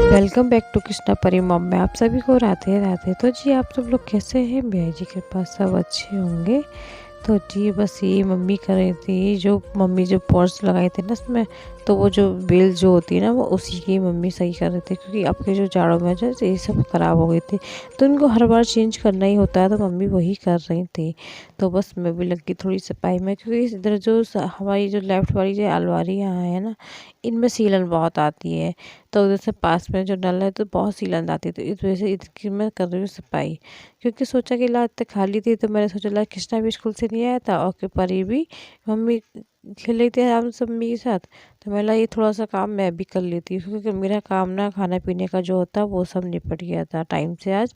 Welcome back to Krishna परी mom में आप सभी को राधे राधे। तो जी आप सब लोग कैसे हैं? भैया जी के पास सब अच्छे होंगे। तो जी बस ये मम्मी कर रही थी, जो मम्मी जो पॉट्स लगाए थे ना उसमें, तो वो जो बेल जो होती है ना वो उसी की मम्मी सही कर रही थी, क्योंकि आपके जो जाड़ों में जो ये सब ख़राब हो गई थी तो इनको हर बार चेंज करना ही होता है, तो मम्मी वही कर रही थी। तो बस मैं भी लगी थोड़ी सफाई में, क्योंकि इधर जो हमारी जो लेफ़्ट वाली जो अलमारी यहाँ है ना, इनमें सीलन बहुत आती है। तो उधर से पास में जो नल है तो बहुत सीलन आती है, तो इस वजह से इसकी मैं कर रही हूँ सफाई। क्योंकि सोचा कि ला इतने खाली थी, तो मैंने सोचा ला कृष्णा भी स्कूल से नहीं आया था और परी भी मम्मी खेल रही थी हम सब मम्मी के साथ, तो मैं ला ये थोड़ा सा काम मैं भी कर लेती हूँ, क्योंकि मेरा काम ना खाना पीने का जो होता है वो सब निपट गया था टाइम से आज।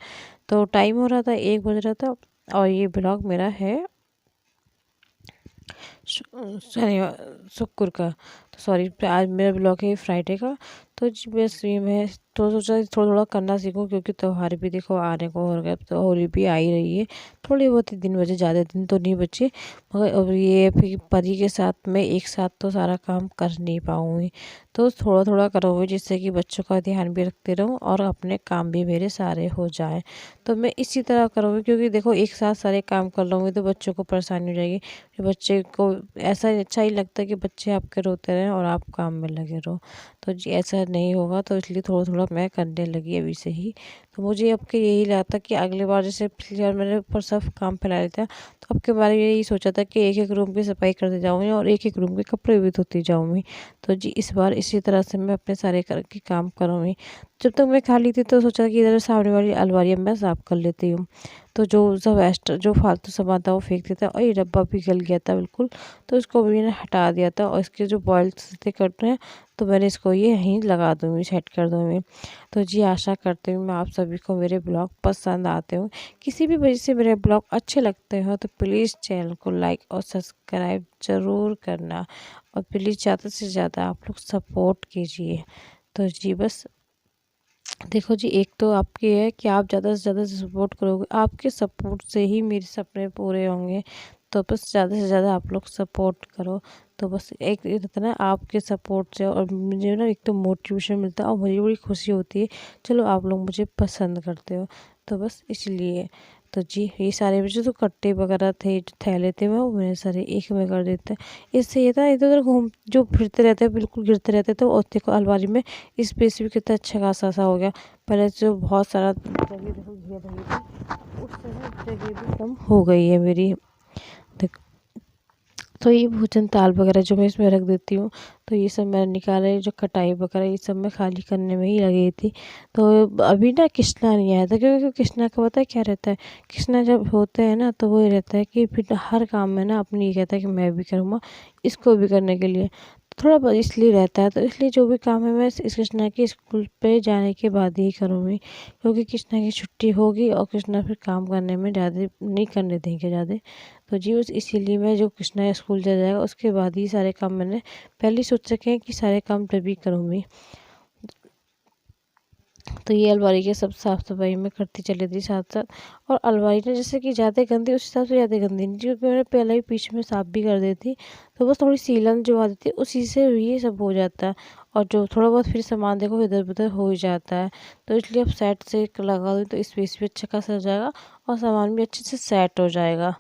तो टाइम हो रहा था 1 बज रहा था। और ये ब्लॉग मेरा है शनिवार शुक्र का, तो सॉरी आज मेरा ब्लॉग है फ्राइडे का। तो जी बस ये मैं तो सोचा थोड़ा थोड़ा करना सीखूं, क्योंकि त्योहार भी देखो आने को हो गया, तो होली भी आ ही रही है। थोड़ी बहुत ही दिन बचे, ज़्यादा दिन तो नहीं बचे, मगर अब ये फिर परी के साथ मैं एक साथ तो सारा काम कर नहीं पाऊँगी। तो थोड़ा थोड़ा करूँगी, जिससे कि बच्चों का ध्यान भी रखते रहूँ और अपने काम भी मेरे सारे हो जाए। तो मैं इसी तरह करूँगी, क्योंकि देखो एक साथ सारे काम कर लूँगी तो बच्चों को परेशानी हो जाएगी। बच्चे को ऐसा अच्छा ही लगता है कि बच्चे आपके रोते रहें और आप काम में लगे रहो। तो जी ऐसा नहीं होगा, तो इसलिए थोड़ा थोड़ा मैं करने लगी अभी से ही। तो मुझे अब के यही लगा था कि अगली बार जैसे पिछली बार मैंने ऊपर सब काम फैला लिया था, तो अब के बारे में यही सोचा था कि एक एक रूम की सफाई करते जाऊँगी और एक एक रूम के कपड़े भी धोती जाऊँगी। तो जी इस बार इसी तरह से मैं अपने सारे के काम करूँगी। जब तक मैं खाली थी तो सोचा कि इधर सामने वाली अलमारी मैं साफ़ कर लेती हूँ। तो जो सब एक्स्ट्रा जो फालतू सामान था वो फेंक देता, और ये डब्बा भी गल गया था बिल्कुल, तो इसको भी मैंने हटा दिया था। और इसके जो बॉल्स थे कट रहे हैं, तो मैंने इसको ये यहीं लगा दूँगी, सेट कर दूँगी। तो जी आशा करती हूँ मैं आप सभी को मेरे ब्लॉग पसंद आते हो। किसी भी वजह से मेरे ब्लॉग अच्छे लगते हो तो प्लीज़ चैनल को लाइक और सब्सक्राइब ज़रूर करना, और प्लीज़ ज़्यादा से ज़्यादा आप लोग सपोर्ट कीजिए। तो जी बस देखो जी, एक तो आपकी है कि आप ज़्यादा से ज़्यादा सपोर्ट करोगे, आपके सपोर्ट से ही मेरे सपने पूरे होंगे। तो बस ज़्यादा से ज़्यादा आप लोग सपोर्ट करो। तो बस एक ये रहता है ना, आपके सपोर्ट से और मुझे ना एक तो मोटिवेशन मिलता है और मुझे बड़ी खुशी होती है, चलो आप लोग मुझे पसंद करते हो। तो बस इसलिए तो जी ये सारे बच्चे जो कट्टे वगैरह थे, जो थैले थे, वो मैंने सारे एक में कर देते हैं। इससे ये था इधर उधर घूम जो फिरते रहते हैं, बिल्कुल गिरते रहते, तो और देखो अलमारी में स्पेस भी कितना अच्छा खासा सा हो गया। पहले जो बहुत सारा जगह देखो घेर रही थी, उस तरह जगह भी कम हो गई है मेरी। देख तो ये भोजन ताल वगैरह जो मैं इसमें रख देती हूँ, तो ये सब मैंने निकाला है। जो कटाई वगैरह ये सब मैं खाली करने में ही लगी थी। तो अभी ना कृष्णा नहीं आया था, क्योंकि कृष्णा का पता है क्या रहता है, कृष्णा जब होते हैं ना तो वो ये रहता है कि फिर हर काम में ना अपनी ये कहता है कि मैं भी करूँगा, इसको भी करने के लिए थोड़ा बहुत इसलिए रहता है। तो इसलिए जो भी काम है मैं इस कृष्णा के स्कूल पे जाने के बाद ही करूँगी, क्योंकि कृष्णा की छुट्टी होगी और कृष्णा फिर काम करने में ज़्यादा नहीं करने देंगे ज़्यादा। तो जी बस इसीलिए मैं जो कृष्णा स्कूल जा जाएगा उसके बाद ही सारे काम मैंने पहले ही सोच रखे हैं कि सारे काम तभी करूँगी। तो ये अलमारी के सब साफ़ सफाई में करती चली थी साथ साथ। और अलमारी ना जैसे कि ज़्यादा गंदी उस हिसाब से ज़्यादा गंदी नहीं थी, क्योंकि मैंने पहले ही बीच में साफ़ भी कर दी थी। तो बस थोड़ी सीलन जो आती थी उसी से ये सब हो जाता है, और जो थोड़ा बहुत फिर सामान देखो इधर उधर हो ही जाता है। तो इसलिए अब सेट से लगा दूँ तो स्पेस भी अच्छा खासा हो जाएगा और सामान भी अच्छे से सेट हो जाएगा।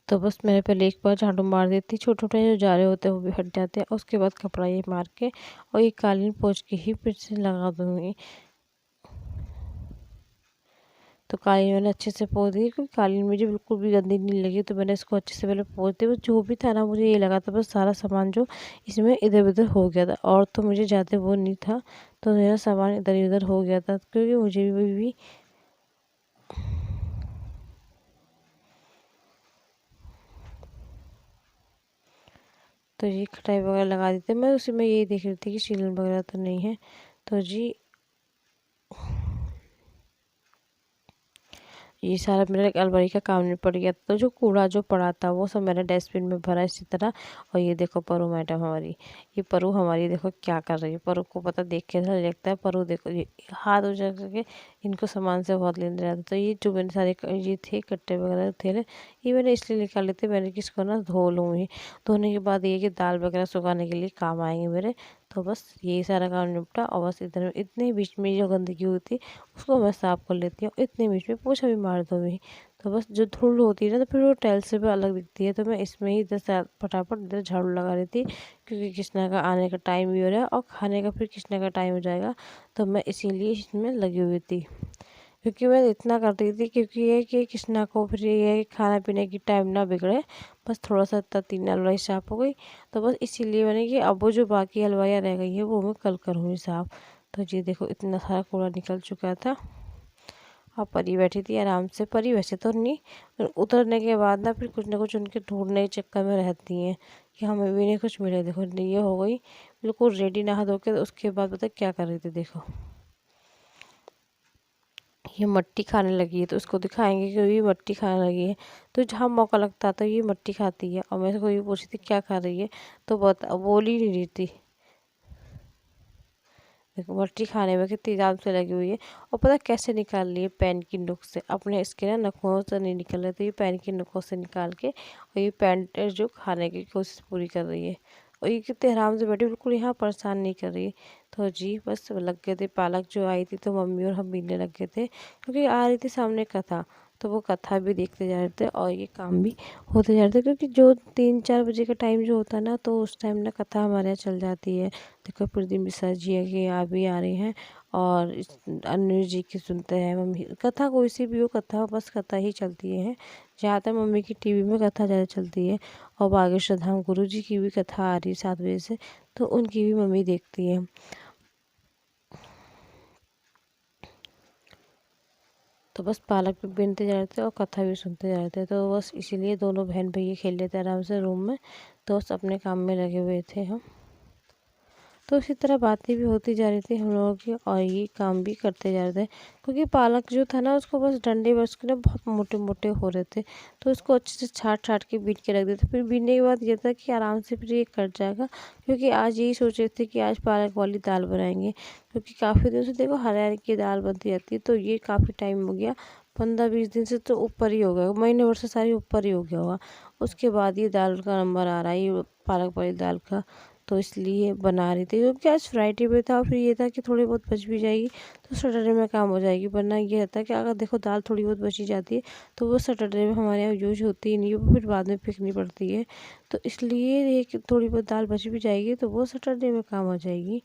तो बस मैंने पहले एक बार झाड़ू मार देती, छोटे छोटे जो जारे होते हैं वो भी हट जाते हैं, उसके बाद कपड़ा ये मार के और ये कालीन पोंछ के ही फिर से लगा दूँगी। तो कालीन मैंने अच्छे से पोंछ दी, क्योंकि कालीन मुझे बिल्कुल भी गंदी नहीं लगी, तो मैंने इसको अच्छे से पहले पोंछ दी। बस जो भी था ना, मुझे ये लगा था बस सारा सामान जो इसमें इधर उधर हो गया था, और तो मुझे ज़्यादा वो नहीं था। तो मेरा सामान इधर उधर हो गया था, क्योंकि मुझे भी तो ये खटाई वगैरह लगा दी थी। मैं उसी में यही देख रही थी कि सीलन वगैरह तो नहीं है। तो जी ये सारा मेरा एक अलमारी का काम निपट गया था। तो जो कूड़ा जो पड़ा था वो सब मैंने डस्टबिन में भरा इसी तरह। और ये देखो परू मैडम हमारी, ये परू हमारी देखो क्या कर रही है। परू को पता देख के ऐसा लगता है, परू देखो ये हाथ उठा करके इनको सामान से बहुत लेने रहता। तो ये जो मैंने सारे ये थे कट्टे वगैरह थे ना, ये मैंने इसलिए निकाले थे, मैंने किसको ना धो लूँगी। धोने के बाद ये कि दाल वगैरह सुखाने के लिए काम आएंगे मेरे। तो बस यही सारा काम निपटा और बस इतने बीच में जो गंदगी होती है उसको मैं साफ़ कर लेती हूँ। इतने बीच में पोछा भी मार दूँगी। तो बस जो धूल होती है ना, तो फिर वो टाइल्स से भी अलग दिखती है। तो मैं इसमें ही इधर से फटाफट इधर झाड़ू लगा रही थी, क्योंकि कृष्णा का आने का टाइम भी हो रहा है और खाने का फिर कृष्णा का टाइम हो जाएगा। तो मैं इसीलिए इसमें लगी हुई थी, क्योंकि मैं इतना कर रही थी क्योंकि ये कि कृष्णा को फिर ये खाना पीने की टाइम ना बिगड़े। बस थोड़ा सा इतना 3 हलवाई साफ़ हो गई। तो बस इसीलिए मैंने कि अब वो जो बाकी हलवाइयाँ रह गई है वो मैं कल करूँगी साफ़। तो ये देखो इतना सारा कूड़ा निकल चुका था। और परी बैठी थी आराम से। परी वैसे तो नहीं, पर उतरने के बाद ना फिर कुछ ना कुछ उनके ढूंढने के चक्कर में रहती हैं कि हमें भी नहीं कुछ मिले। देखो ये हो गई बिल्कुल रेडी नहा धो के। उसके बाद पता क्या कर रही थी, देखो ये मट्टी खाने लगी है। तो उसको दिखाएंगे कि ये मट्टी खाने लगी है। तो जहाँ मौका लगता है तो ये मट्टी खाती है। और मैं उसको ये पूछी थी क्या खा रही है, तो बोल ही नहीं रही थी। देखो मट्टी खाने में कितनी आराम से लगी हुई है। और पता कैसे निकाल रही है, पेन की नोक से। अपने इसके ना नखों से नहीं निकल रहे, तो ये पेन की नोकों से निकाल के और ये पेन जो खाने की कोशिश पूरी कर रही है। और ये कितने आराम से बैठी, बिल्कुल यहाँ परेशान नहीं कर रही। तो जी बस लग गए थे। पालक जो आई थी तो मम्मी और हम मिलने लग गए थे, क्योंकि आ रही थी सामने कथा। तो वो कथा भी देखते जा रहे थे और ये काम भी होते जा रहे थे, क्योंकि जो 3-4 बजे का टाइम जो होता है ना, तो उस टाइम ना कथा हमारे यहाँ चल जाती है। देखो प्रदीप मिश्रा जी है कि यहाँ भी आ रही हैं और अनु जी की सुनते हैं। मम्मी कथा कोई सी भी हो, कथा बस कथा ही चलती है। ज़्यादातर मम्मी की टीवी में कथा ज़्यादा चलती है। और बागेश्वर धाम गुरु जी की भी कथा आ रही है 7 बजे से, तो उनकी भी मम्मी देखती है। तो बस पालक भी बीनते जा रहे थे और कथा भी सुनते जा रहे थे। तो बस इसीलिए दोनों बहन भैया खेल लेते आराम से रूम में। तो बस अपने काम में लगे हुए थे हम। तो इसी तरह बातें भी होती जा रही थी हम लोगों की और ये काम भी करते जा रहे थे, क्योंकि पालक जो था ना उसको बस डंडे बस के ना बहुत मोटे मोटे हो रहे थे। तो उसको अच्छे से छाट छाट के बीट के रख देते। फिर बीनने के बाद ये था कि आराम से फिर ये कट जाएगा, क्योंकि आज यही सोच रहे थे कि आज पालक वाली दाल बनाएंगे। क्योंकि काफ़ी दिन से देखो हरियाणा की दाल बनती रहती है, तो ये काफ़ी टाइम हो गया, 15-20 दिन से तो ऊपर ही हो गया, महीने भर से सारी ऊपर ही हो गया होगा। उसके बाद ये दाल का नंबर आ रहा है, ये पालक वाली दाल का। तो इसलिए बना रही थी, क्योंकि आज फ्राइडे पे था। फिर ये था कि थोड़ी बहुत बच भी जाएगी तो सैटरडे में काम हो जाएगी। वरना ये रहता है कि अगर देखो दाल थोड़ी बहुत बची जाती है तो वो सैटरडे में हमारे यहाँ यूज होती ही नहीं है, वो फिर बाद में फेंकनी पड़ती है। तो इसलिए ये कि थोड़ी बहुत दाल बच भी जाएगी तो वो सैटरडे में काम आ जाएगी।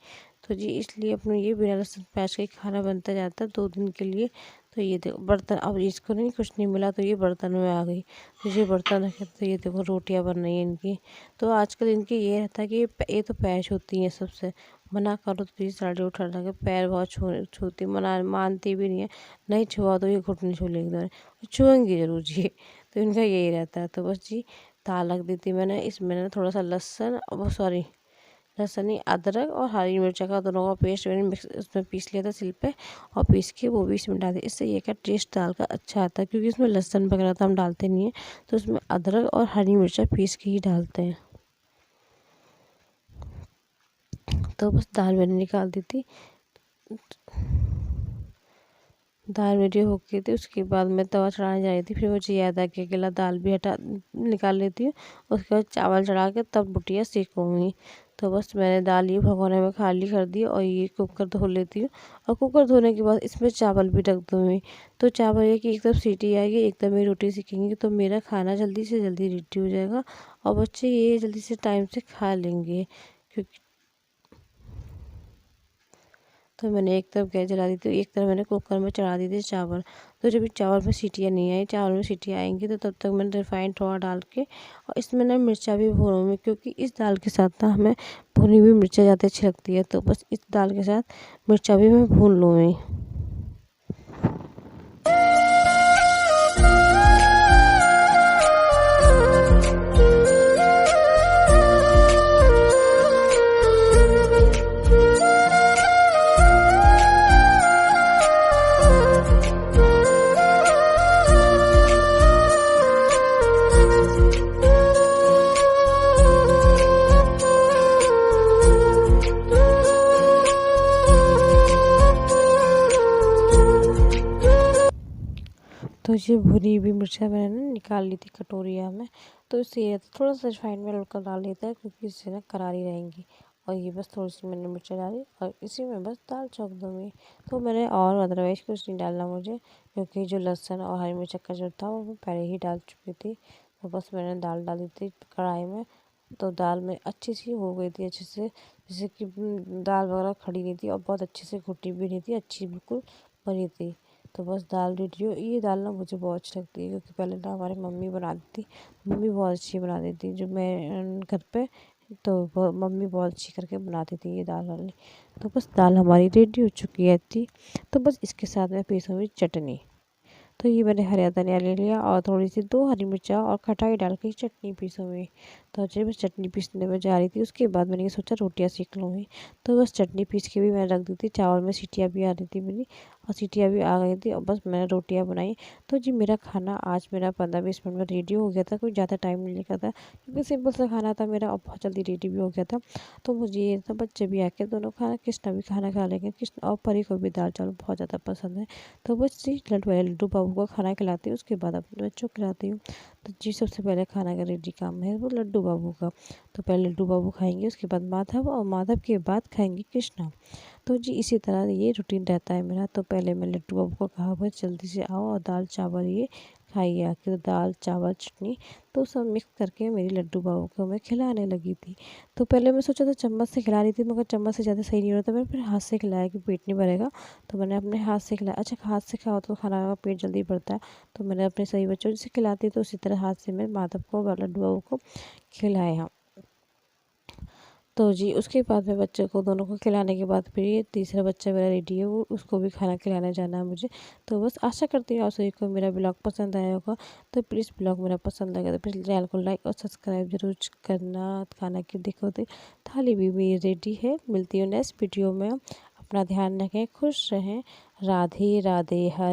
तो जी इसलिए अपने ये बिना लहसुन प्याज के खाना बनता जाता है 2 दिन के लिए। तो ये देखो बर्तन, अब इसको नहीं कुछ नहीं मिला तो ये बर्तन में आ गई। तो ये बर्तन रखे, तो ये देखो रोटियां बन रही हैं इनकी। तो आजकल इनकी ये रहता है कि ये तो पैर छूती हैं सबसे। मना करो तो ये साड़ी उठा लगे, पैर बहुत छूती, मना मानती भी नहीं है। नहीं छुआ तो ये घुटने छू लेंगे, छुएंगी जरूर जी। तो इनका यही रहता है। तो बस जी दाल रख दी थी मैंने। इसमें ना थोड़ा सा लहसुन, वो सॉरी लहसुन नहीं, अदरक और हरी मिर्चा का दोनों का पेस्ट मैंने मिक्स उसमें पीस लिया था सिल पे। और पीस के वो भी इसमें डाल दिया। इससे ये क्या टेस्ट दाल का अच्छा आता है, क्योंकि इसमें लहसुन वगैरह तो हम डालते नहीं है। तो उसमें अदरक और हरी मिर्चा पीस के ही डालते हैं। तो बस दाल मैंने निकाल दी थी। दाल मेरी हो गई थी। उसके बाद मैं तवा चढ़ाने जा रही थी, फिर मुझे याद आ गया अकेला दाल भी हटा निकाल लेती हूँ। उसके बाद चावल चढ़ा के तब बुटिया सेकूँगी। तो बस मैंने दाल ये भगोने में खाली कर दी और ये कुकर धो लेती हूँ। और कुकर धोने के बाद इसमें चावल भी रख दूँगी। तो चावल ये कि एकदम सीटी आएगी, एकदम मेरी रोटी सीखेंगी, तो मेरा खाना जल्दी से जल्दी रेडी हो जाएगा और बच्चे ये जल्दी से टाइम से खा लेंगे। क्योंकि तो मैंने एक तरफ गैस जला दी थी, एक तरफ मैंने कुकर में चढ़ा दी थी चावल। तो जब चावल में सीटियाँ नहीं आई, चावल में सीटियाँ आएंगी तो तब तक मैंने रिफाइंड थोड़ा डाल के और इसमें ना मिर्चा भी भूनूंगी, क्योंकि इस दाल के साथ ना हमें भुनी हुई मिर्चा ज़्यादा अच्छी लगती है। तो बस इस दाल के साथ मिर्चा भी मैं भून लूँगी। तो ये भुनी हुई मिर्चा मैंने ना निकाल ली थी कटोरिया में। तो इससे ये थोड़ा सा रिफाइंड में हल्का डाल लेता है, क्योंकि इससे ना करारी रहेंगी। और ये बस थोड़ी सी मैंने मिर्चा डाली और इसी में बस दाल छौंक दूँगी। तो मैंने और अदरवाइज़ कुछ नहीं डालना मुझे, क्योंकि जो लहसुन और हरी मिर्च का जो था वो मैं पहले ही डाल चुकी थी। तो बस मैंने दाल डाली थी कढ़ाई में। तो दाल में अच्छी सी हो गई थी अच्छे से, जैसे कि दाल वगैरह खड़ी नहीं थी और बहुत अच्छे से घुटी भी नहीं थी, अच्छी बिल्कुल बनी थी। तो बस दाल रेडी हो। ये दाल ना मुझे बहुत अच्छी लगती है, क्योंकि पहले ना हमारी मम्मी बनाती थी। मम्मी बहुत अच्छी बनाती थी जब मैं घर पे, तो मम्मी बहुत अच्छी करके बनाती थी ये दाल वाली। तो बस दाल हमारी रेडी हो चुकी है थी। तो बस इसके साथ में पीसूँगी चटनी। तो ये मैंने हरा धनिया ले लिया और थोड़ी सी 2 हरी मिर्चा और खटाई डाल के चटनी पीसूँगी। तो जब मैं चटनी पीसने में जा रही थी, उसके बाद मैंने ये सोचा रोटियाँ सेक लूँगी। तो बस चटनी पीस के भी मैंने रख दी थी, चावल में सीटियाँ भी आ रही थी मेरी और सीटियाँ भी आ गई थी और बस मैंने रोटियाँ बनाई। तो जी मेरा खाना आज मेरा 15-20 मिनट में रेडी हो गया था, कोई ज़्यादा टाइम नहीं लगा था, क्योंकि सिंपल सा खाना था मेरा और बहुत जल्दी रेडी भी हो गया था। तो मुझे ये था बच्चे भी आके दोनों खाना, कृष्णा भी खाना खा लेंगे, कृष्णा और परी को भी दाल चावल बहुत ज़्यादा पसंद है। तो बस जी लड्डू बाबू को खाना खिलाती हूँ, उसके बाद अपने बच्चों को खिलाती हूँ। तो जी सबसे पहले खाना का रेडी काम है वो लड्डू बाबू का। तो पहले लड्डू बाबू खाएंगे, उसके बाद माधव और माधव के बाद खाएंगे कृष्णा। तो जी इसी तरह ये रूटीन रहता है मेरा। तो पहले मैं लड्डू बाबू को कहा भाई जल्दी से आओ और दाल चावल ये खाइए आके। तो दाल चावल चटनी तो सब मिक्स करके मेरी लड्डू बाबू को मैं खिलाने लगी थी। तो पहले मैं सोचा था चम्मच से खिला रही थी, मगर चम्मच से ज़्यादा सही नहीं होता, मैंने फिर हाथ से खिलाया कि पेट नहीं भरेगा। तो मैंने अपने हाथ से खिलाया। अच्छा, हाथ से खाओ तो खाना का पेट जल्दी भरता है। तो मैंने अपने सभी बच्चों जैसे खिलाती तो उसी तरह हाथ से मैं माधव को और लड्डू बाबू को खिलाया। तो जी उसके बाद में बच्चे को दोनों को खिलाने के बाद फिर ये तीसरा बच्चा मेरा रेडी है, वो उसको भी खाना खिलाने जाना है मुझे। तो बस आशा करती हूँ आप सभी को मेरा ब्लॉग पसंद आया होगा। तो प्लीज़ ब्लॉग मेरा पसंद लगा तो प्लीज़ चैनल को लाइक और सब्सक्राइब जरूर करना। खाना की देखो तो थाली भी मेरी रेडी है। मिलती हूँ नेक्स्ट वीडियो में। अपना ध्यान रखें, खुश रहें। राधे राधे। हर